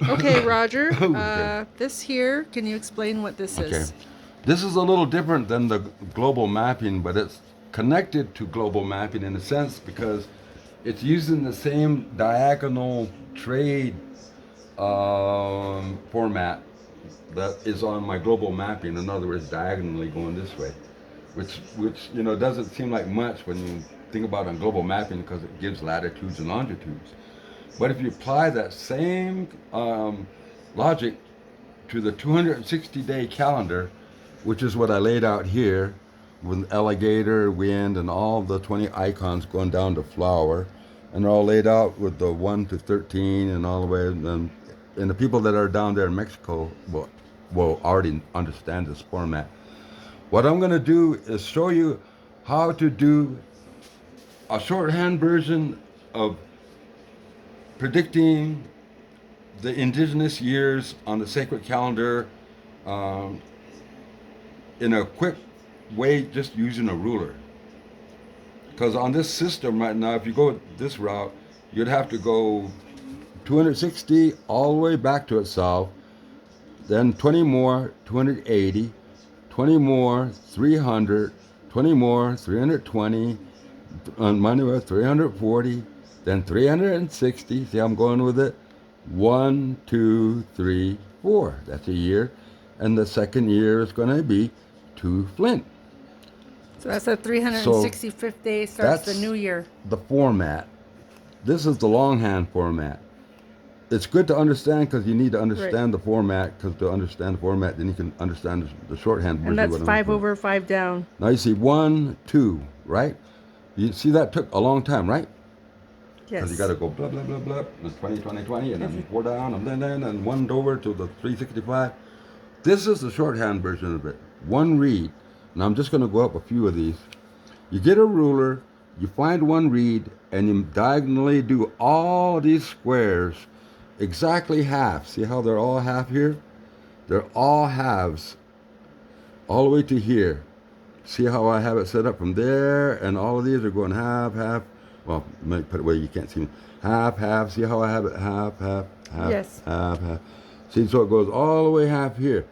Okay, Roger. Okay. This here, can you explain what this Okay. is? This is a little different than the global mapping, but it's connected to global mapping in a sense because it's using the same diagonal trade format that is on my global mapping. In other words, diagonally going this way, which doesn't seem like much when you think about on global mapping because it gives latitudes and longitudes. But if you apply that same logic to the 260-day calendar, which is what I laid out here, with alligator, wind, and all the 20 icons going down to flower, and they're all laid out with the 1 to 13 and all the way. And the people that are down there in Mexico will already understand this format. What I'm going to do is show you how to do a shorthand version of predicting the indigenous years on the sacred calendar um, in a quick way, just using a ruler. Because on this system right now, if you go this route, you'd have to go 260 all the way back to itself, then 20 more, 280, 20 more, 300, 20 more, 320, on Monday with 340, then 360. See how I'm going with it? 1, 2, 3, 4. That's a year. And the second year is going to be 2 Flint. So that's the So 365th day starts the that's new year. the format. This is the longhand format. It's good to understand because you need to Right. understand the format. Because to understand the format, then you can understand the shorthand And version of that's what I'm 5 doing. over, 5 down. Now you see 1, 2, right? You see that took a long time, right? Because you got Yes. to go blah blah blah blah, and 20 20 20, and If then you, 4 down, and then and 1 over to the 365. This is the shorthand version of it. One read. Now I'm just going to go up a few of these. You get a ruler, you find one read, and you diagonally do all these squares exactly half. See how they're all half here? They're all halves all the way to here. See how I have it set up from there, and all of these are going half, half. Well, let me put it where you can't see me. Half, half. See how I have it? Half, half, half, yes. half, half. See, so it goes all the way half here.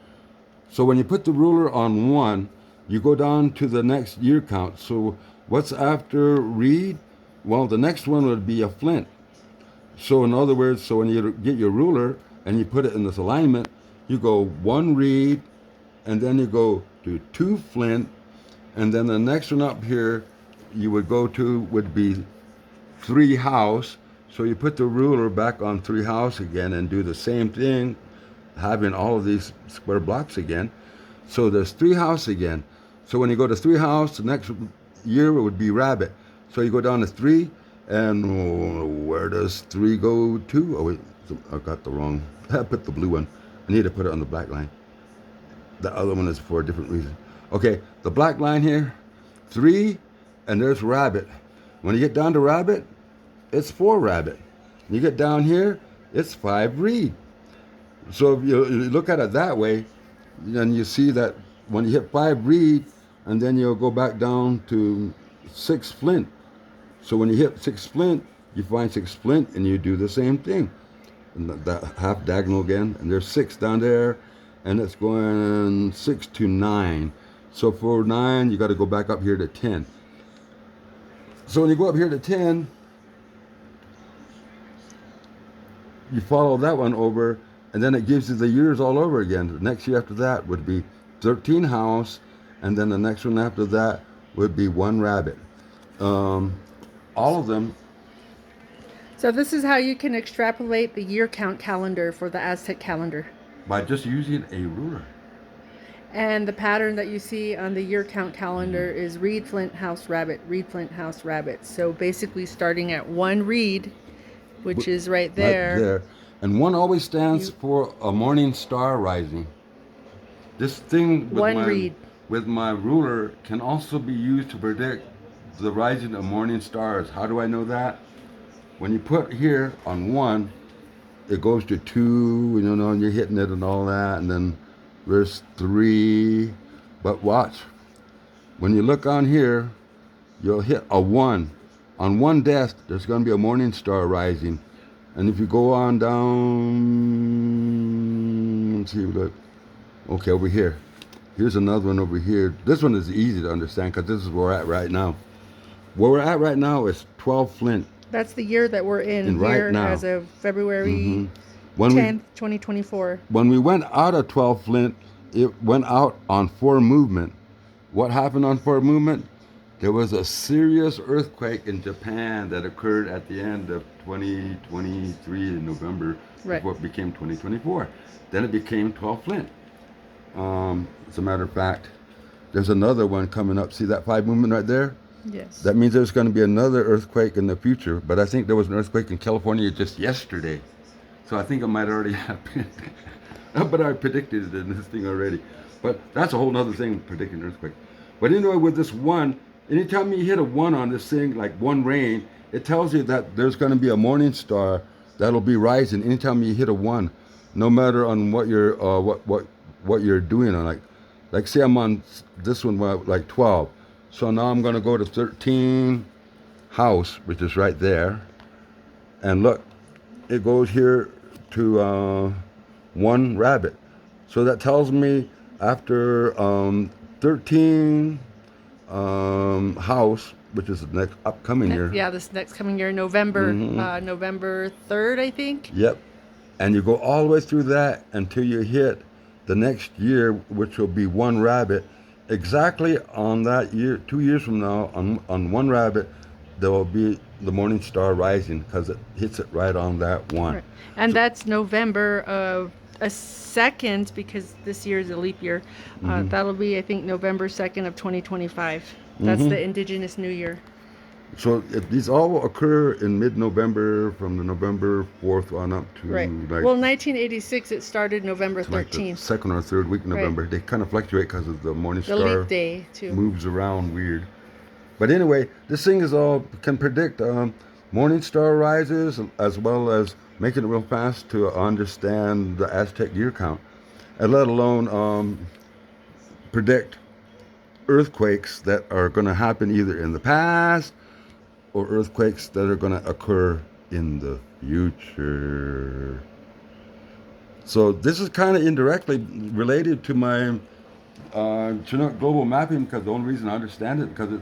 So when you put the ruler on one, you go down to the next year count. So what's after read? Well, the next one would be a flint. So in other words, so when you get your ruler and you put it in this alignment, you go one read, and then you go to 2 flint, and then the next one up here you would go to would be 3 house. So you put the ruler back on 3 house again and do the same thing, having all of these square blocks again. So there's 3 house again. So when you go to 3 house, the next year it would be rabbit. So you go down to 3, and where does 3 go to? Oh wait, I got the wrong. I put the blue one. I need to put it on the black line. The other one is for a different reason. Okay, the black line here, 3, and there's rabbit. When you get down to rabbit, it's 4 rabbit. You get down here, it's 5 reed. So if you look at it that way, then you see that when you hit 5 reed, and then you'll go back down to 6 flint. So when you hit 6 flint, you find 6 flint, and you do the same thing. And that half diagonal again, and there's 6 down there, and it's going 6 to 9. So for 9, you got to go back up here to 10. So when you go up here to 10, you follow that one over, and then it gives you the years all over again. The next year after that would be 13 house, and then the next one after that would be 1 rabbit. Um, all of them So this is how you can extrapolate the year count calendar for the Aztec calendar. by just using a ruler. And the pattern that you see on the year count calendar is reed, flint, house, rabbit, reed, flint, house, rabbit. So basically starting at 1 reed, which is right Right there. there. And 1 always stands You, for a morning star rising. This thing with 1 my reed. with my ruler can also be used to predict the rising of morning stars. How do I know that? When you put here on 1, it goes to 2, and you're hitting it and all that, and then there's 3. But watch, when you look on here, you'll hit a 1. On 1 desk, there's going to be a morning star rising. And if you go on down Let's see. Look. Okay, over here. Here's another one over here. This one is easy to understand because this is where we're at right now. Where we're at right now is 12 Flint. That's the year that we're in And here right now. as of February When 10th, 2024. When we went out of 12 Flint, it went out on 4 movement. What happened on 4 movement? There was a serious earthquake in Japan that occurred at the end of 2023 in November, Right. what became 2024. Then it became 12 Flint. As a matter of fact, there's another one coming up. See that 5 movement right there? Yes. That means there's going to be another earthquake in the future. But I think there was an earthquake in California just yesterday. So I think it might already happen. But I predicted it in this thing already. But that's a whole other thing, predicting earthquake. But anyway, with this one, anytime you hit a 1 on this thing, like 1 rain, it tells you that there's going to be a morning star that'll be rising anytime you hit a 1, no matter on what you're what you're doing on. Like say I'm on this one like 12. So now I'm going to go to 13 house, which is right there. And look, it goes here to 1 rabbit. So that tells me after 13 house, which is the next upcoming year. Yeah, this next coming year, November, November 3rd, I think. Yep. And you go all the way through that until you hit the next year, which will be 1 rabbit. Exactly on that year, 2 years from now, on 1 rabbit, there will be the morning star rising because it hits it right on that 1. Right. And that's November of a 2nd, because this year is a leap year. That'll be, I think, November 2nd of 2025. That's the Indigenous New Year. So these all occur in mid-November, from the November 4th on up to Right. like, Well, 1986, it started November like the 13th. 2nd or 3rd week in November. They kind of fluctuate because of the morning The star leap day, too. moves around weird. But anyway, this thing is all can predict morning star rises, as well as making it real fast to understand the Aztec year count, and let alone predict earthquakes that are going to happen either in the past or earthquakes that are going to occur in the future. So this is kind of indirectly related to my Chinook Global Mapping, because the only reason I understand it because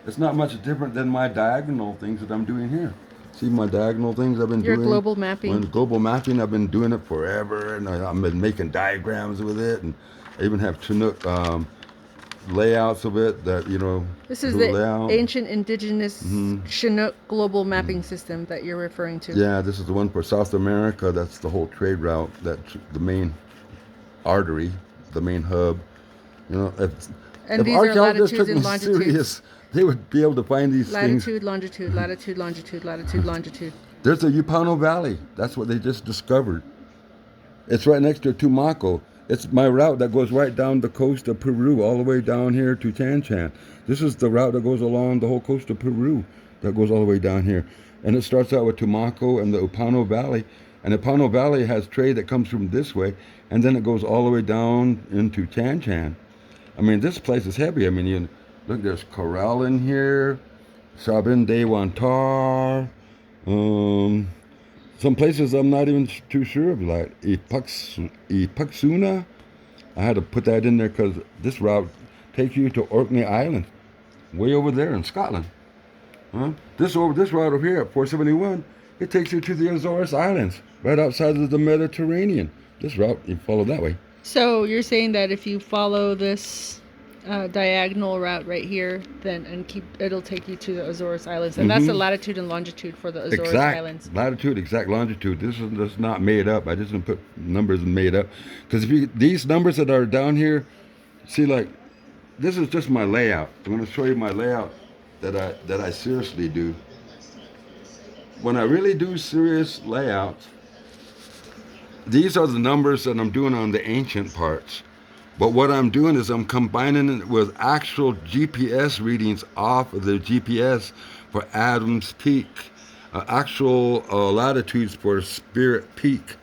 it's not much different than my diagonal things that I'm doing here. See my diagonal things I've been Your doing? global mapping. When global mapping, I've been doing it forever, and I've been making diagrams with it, and I even have Chinook layouts of it that, This is do the layout. ancient indigenous Chinook Global Mapping System that you're referring to. Yeah, this is the one for South America. That's the whole trade route. That's the main artery, the main hub. And if these are archaeologists latitudes took and me longitudes. serious, they would be able to find these things. Latitude, longitude, latitude, longitude, latitude, longitude. There's the Upano Valley. That's what they just discovered. It's right next to Tumaco. It's my route that goes right down the coast of Peru, all the way down here to Chan Chan. This is the route that goes along the whole coast of Peru, that goes all the way down here. And it starts out with Tumaco and the Upano Valley. And the Upano Valley has trade that comes from this way, and then it goes all the way down into Chan Chan. I mean, this place is heavy. I mean, look, there's Corral in here, Sabin de Wantar, some places I'm not even too sure of, like Ipaksuna. I had to put that in there because this route takes you to Orkney Island, way over there in Scotland. This route over here at 471, it takes you to the Azores Islands, right outside of the Mediterranean. This route, you follow that way. So you're saying that if you follow this diagonal route right here, it'll take you to the Azores Islands, and that's the latitude and longitude for the Azores Islands. Latitude, exact longitude. This is just not made up. I just didn't put numbers made up, because these numbers that are down here, see, like this is just my layout. I'm going to show you my layout that I seriously do. When I really do serious layouts, these are the numbers that I'm doing on the ancient parts. But what I'm doing is I'm combining it with actual GPS readings off of the GPS for Adams Peak, actual latitudes for Spirit Peak,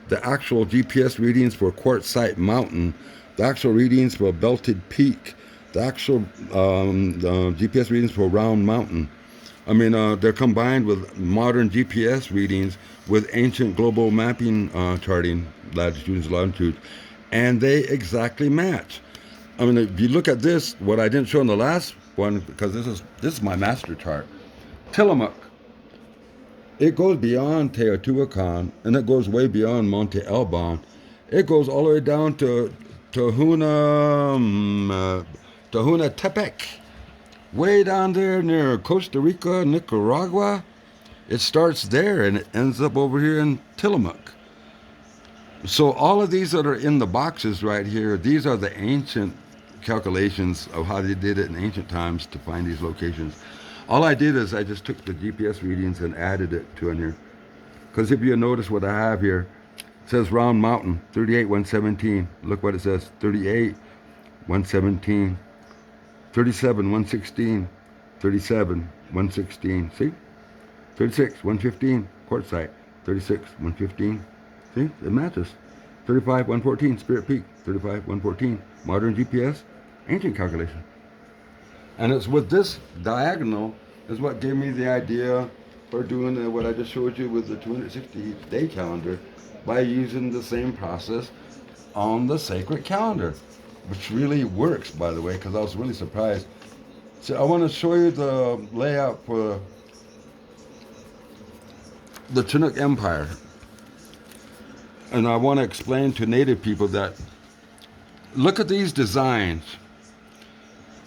the actual GPS readings for Quartzsite Mountain, the actual readings for Belted Peak, the actual GPS readings for Round Mountain. I mean, they're combined with modern GPS readings with ancient global mapping charting, latitudes, longitudes. and they exactly match. I mean, if you look at this, what I didn't show in the last one, because this is my master chart. Tillamook, it goes beyond Teotihuacan, and it goes way beyond Monte Alban. It goes all the way down to Tahuna Tepec, way down there near Costa Rica, Nicaragua. It starts there and it ends up over here in Tillamook. So all of these that are in the boxes right here, these are the ancient calculations of how they did it in ancient times to find these locations. All I did is I just took the GPS readings and added it to in here. Because if you notice what I have here, it says Round Mountain, 38, 117. Look what it says, 38, 117. 37, 116. 37, 116. See? 36, 115. Quartzite, 36, 115. See, it matches. 35, 114, Spirit Peak. 35, 114, modern GPS, ancient calculation. And it's with this diagonal is what gave me the idea for doing what I just showed you with the 260-day calendar by using the same process on the sacred calendar, which really works, by the way, because I was really surprised. So I want to show you the layout for the Chinook Empire. And I want to explain to native people that look at these designs.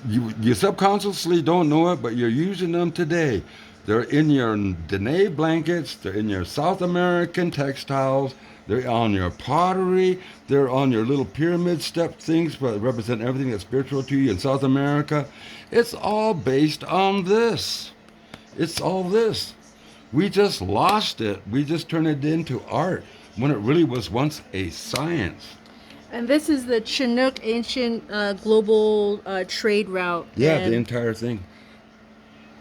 You subconsciously don't know it, but you're using them today. They're in your Dene blankets, they're in your South American textiles, they're on your pottery, they're on your little pyramid step things that represent everything that's spiritual to you in South America. It's all based on this. It's all this. We just lost it. We just turned it into art when it really was once a science. And this is the Chinook ancient global trade route. Yeah, and the entire thing.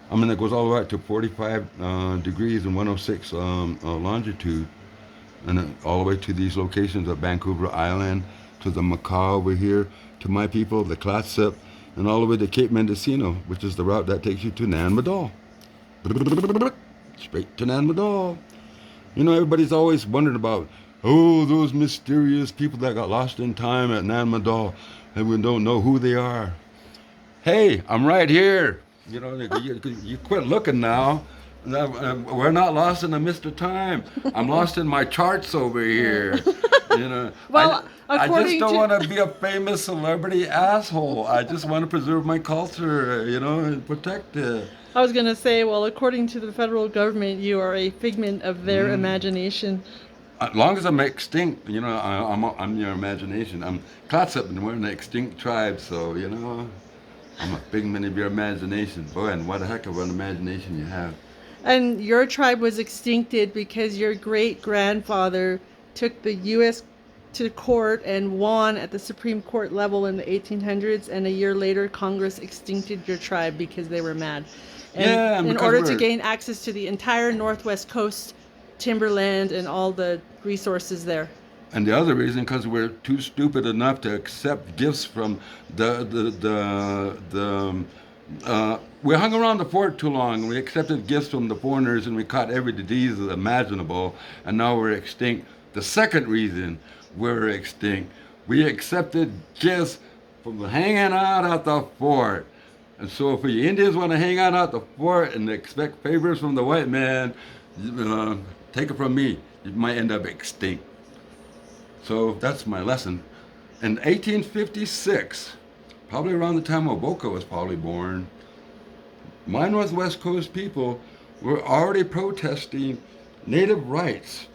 I mean, it goes all the way up to 45 degrees and 106 longitude, and all the way to these locations of Vancouver Island, to the Macau over here, to my people, the Clatsop, and all the way to Cape Mendocino, which is the route that takes you to Nan Madol. Straight to Nan Madol. You know, everybody's always wondering about, oh, those mysterious people that got lost in time at Nan Madol, and we don't know who they are. Hey, I'm right here. You know, you quit looking now. We're not lost in the mist of time. I'm lost in my charts over here. You know, Well, I just according don't to- want to be a famous celebrity asshole. I just want to preserve my culture, you know, and protect it. I was going to say, well, according to the federal government, you are a figment of their imagination. As long as I'm extinct, you know, I'm your imagination. I'm Clatsop, and we're an extinct tribe, so, you know, I'm a figment of your imagination. Boy, and what a heck of an imagination you have. And your tribe was extincted because your great grandfather took the U.S. to court and won at the Supreme Court level in the 1800s, and a year later, Congress extincted your tribe because they were mad. And Yeah, in because order to we're- gain access to the entire Northwest Coast, timberland, and all the resources there. And the other reason, because we're too stupid enough to accept gifts from we hung around the fort too long. We accepted gifts from the foreigners, and we caught every disease imaginable, and now we're extinct. The second reason we're extinct, we accepted gifts from hanging out at the fort. And so if the Indians want to hang out at the fort and expect favors from the white man, take it from me, you might end up extinct. So that's my lesson. In 1856, probably around the time Oboka was probably born, my Northwest Coast people were already protesting native rights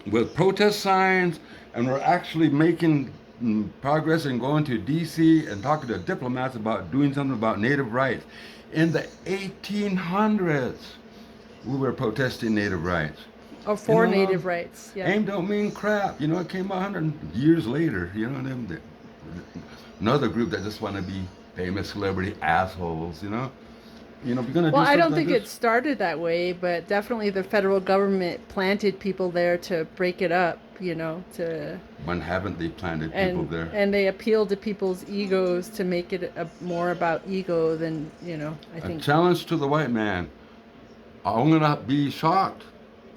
with protest signs, and were actually making progress and going to DC and talking to diplomats about doing something about native rights. In the 1800s, we were protesting native rights. Or for You know, native rights. Yeah. AIM don't mean crap. You know, it came 100 years later. You know, another group that just want to be famous celebrity assholes. You know, if you're gonna Well, do I don't something think like it started that way, but definitely the federal government planted people there to break it up, to when haven't they planted people there? and they appealed to people's egos to make it more about ego than, I A think. challenge to the white man. I'm gonna be shocked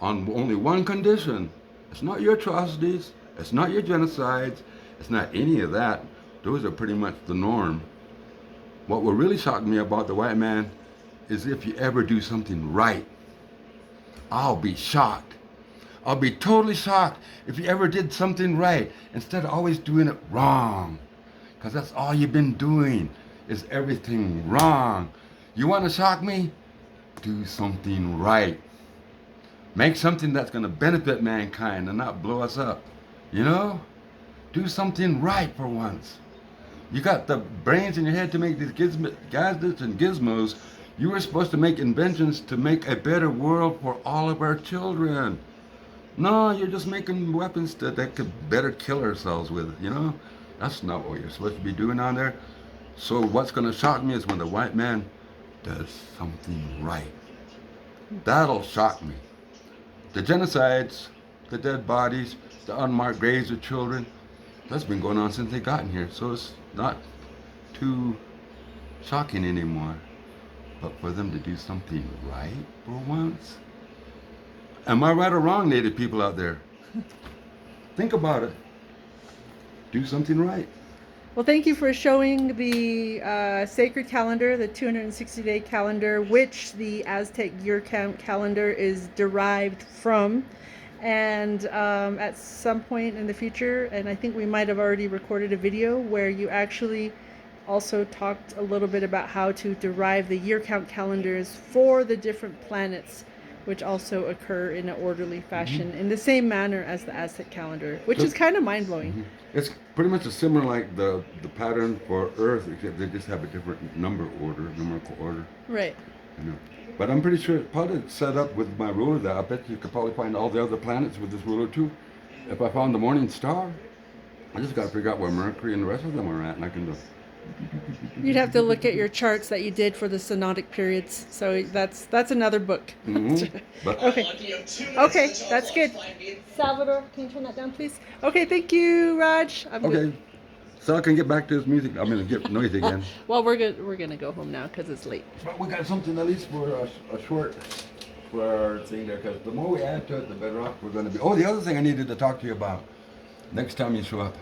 on only one condition. It's not your atrocities. It's not your genocides. It's not any of that. Those are pretty much the norm. What will really shock me about the white man is if you ever do something right. I'll be shocked. I'll be totally shocked if you ever did something right instead of always doing it wrong. Because that's all you've been doing is everything wrong. You want to shock me? Do something right. Make something that's going to benefit mankind and not blow us up. You know? Do something right for once. You got the brains in your head to make these gadgets and gizmos. You were supposed to make inventions to make a better world for all of our children. No, you're just making weapons that could better kill ourselves with, you know? That's not what you're supposed to be doing on there. So what's going to shock me is when the white man does something right. That'll shock me. The genocides, the dead bodies, the unmarked graves of children, that's been going on since they got in here. So it's not too shocking anymore. But for them to do something right for once? Am I right or wrong, Native people out there? Think about it. Do something right. Well, thank you for showing the sacred calendar, the 260-day calendar, which the Aztec year count calendar is derived from. And at some point in the future, and I think we might have already recorded a video where you actually also talked a little bit about how to derive the year count calendars for the different planets, which also occur in an orderly fashion in the same manner as the Aztec calendar, which is kind of mind-blowing. It's pretty much similar like the pattern for Earth, except they just have a different numerical order. Right. You know. But I'm pretty sure it's probably set up with my ruler that I bet you could probably find all the other planets with this ruler too. If I found the morning star, I just got to figure out where Mercury and the rest of them are at, and I can just... You'd have to look at your charts that you did for the synodic periods. So that's another book. But Okay. Okay, that's good. Salvador, can you turn that down, please? Okay, thank you, Raj. I'm okay, good. so I can get back to his music. I'm gonna get noisy again. Well, we're gonna go home now because it's late. But we got something at least for a short for our thing there, because the more we add to it, the better off we're gonna be. Oh, the other thing I needed to talk to you about next time you show up.